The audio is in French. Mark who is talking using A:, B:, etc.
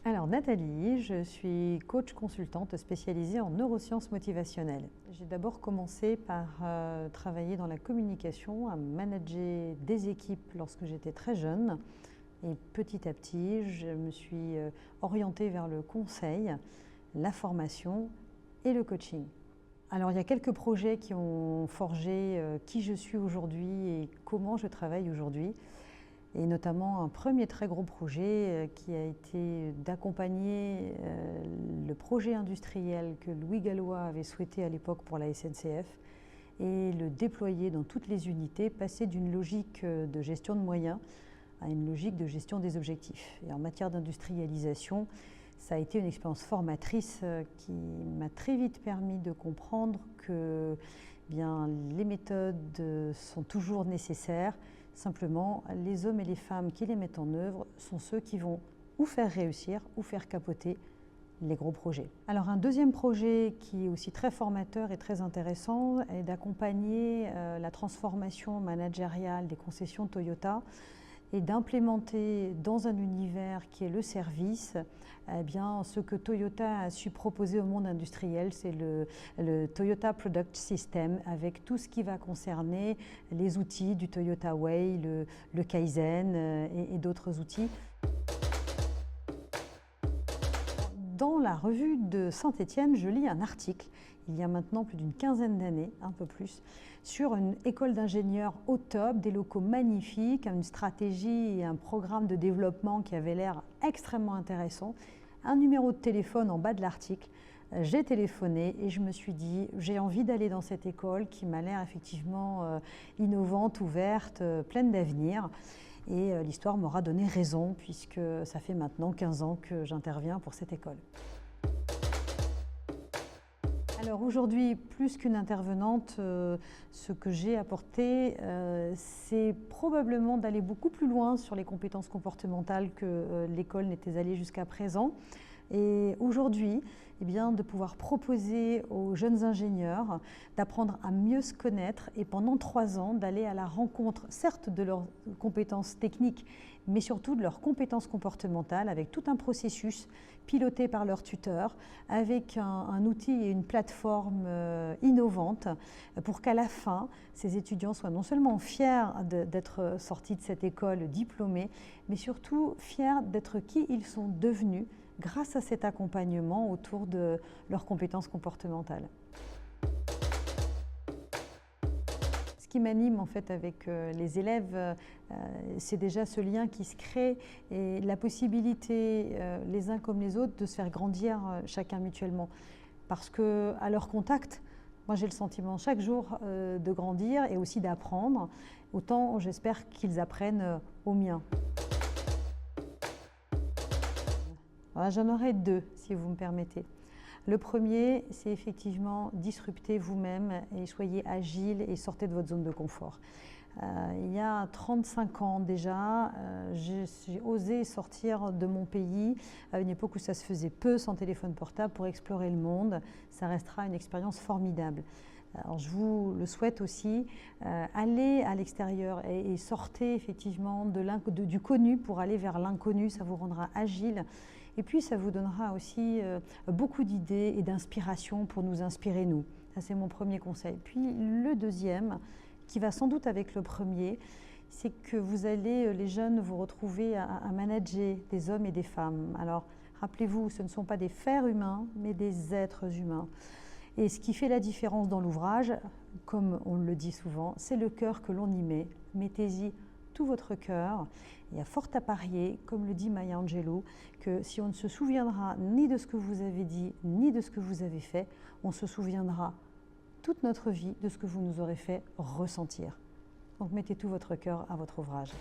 A: Alors Nathalie, je suis coach consultante spécialisée en neurosciences motivationnelles. J'ai d'abord commencé par travailler dans la communication, à manager des équipes lorsque j'étais très jeune. Et petit à petit, je me suis orientée vers le conseil, la formation et le coaching. Alors il y a quelques projets qui ont forgé qui je suis aujourd'hui et comment je travaille aujourd'hui. Et notamment un premier très gros projet qui a été d'accompagner le projet industriel que Louis Gallois avait souhaité à l'époque pour la SNCF et le déployer dans toutes les unités, passer d'une logique de gestion de moyens à une logique de gestion des objectifs. Et en matière d'industrialisation, ça a été une expérience formatrice qui m'a très vite permis de comprendre que les méthodes sont toujours nécessaires. Simplement, les hommes et les femmes qui les mettent en œuvre sont ceux qui vont ou faire réussir ou faire capoter les gros projets. Alors un deuxième projet qui est aussi très formateur et très intéressant est d'accompagner la transformation managériale des concessions Toyota et d'implémenter dans un univers qui est le service, ce que Toyota a su proposer au monde industriel, c'est le Toyota Product System, avec tout ce qui va concerner les outils du Toyota Way, le Kaizen et d'autres outils. Dans la revue de Saint-Étienne, je lis un article, il y a maintenant plus d'une quinzaine d'années, un peu plus, sur une école d'ingénieurs au top, des locaux magnifiques, une stratégie et un programme de développement qui avait l'air extrêmement intéressant. Un numéro de téléphone en bas de l'article. J'ai téléphoné et je me suis dit, j'ai envie d'aller dans cette école qui m'a l'air effectivement innovante, ouverte, pleine d'avenir. Et l'histoire m'aura donné raison puisque ça fait maintenant 15 ans que j'interviens pour cette école. Alors aujourd'hui, plus qu'une intervenante, ce que j'ai apporté, c'est probablement d'aller beaucoup plus loin sur les compétences comportementales que l'école n'était allée jusqu'à présent. Et aujourd'hui, de pouvoir proposer aux jeunes ingénieurs d'apprendre à mieux se connaître et pendant 3 ans d'aller à la rencontre, certes de leurs compétences techniques, mais surtout de leurs compétences comportementales avec tout un processus piloté par leur tuteur, avec un outil et une plateforme innovante pour qu'à la fin, ces étudiants soient non seulement fiers d'être sortis de cette école diplômée, mais surtout fiers d'être qui ils sont devenus grâce à cet accompagnement autour de leurs compétences comportementales. Ce qui m'anime en fait avec les élèves, c'est déjà ce lien qui se crée et la possibilité, les uns comme les autres, de se faire grandir chacun mutuellement. Parce qu'à leur contact, moi j'ai le sentiment chaque jour de grandir et aussi d'apprendre, autant j'espère qu'ils apprennent au mien. J'en aurai 2, si vous me permettez. Le premier, c'est effectivement disrupter vous-même et soyez agile et sortez de votre zone de confort. Il y a 35 ans déjà, j'ai osé sortir de mon pays à une époque où ça se faisait peu sans téléphone portable pour explorer le monde. Ça restera une expérience formidable. Alors je vous le souhaite aussi, allez à l'extérieur et sortez effectivement du connu pour aller vers l'inconnu, ça vous rendra agile et puis ça vous donnera aussi beaucoup d'idées et d'inspiration pour nous inspirer nous. Ça c'est mon premier conseil. Puis le deuxième, qui va sans doute avec le premier, c'est que vous allez, les jeunes, vous retrouver à manager des hommes et des femmes. Alors rappelez-vous, ce ne sont pas des fers humains, mais des êtres humains. Et ce qui fait la différence dans l'ouvrage, comme on le dit souvent, c'est le cœur que l'on y met. Mettez-y tout votre cœur. Il y a fort à parier, comme le dit Maya Angelou, que si on ne se souviendra ni de ce que vous avez dit, ni de ce que vous avez fait, on se souviendra toute notre vie de ce que vous nous aurez fait ressentir. Donc mettez tout votre cœur à votre ouvrage.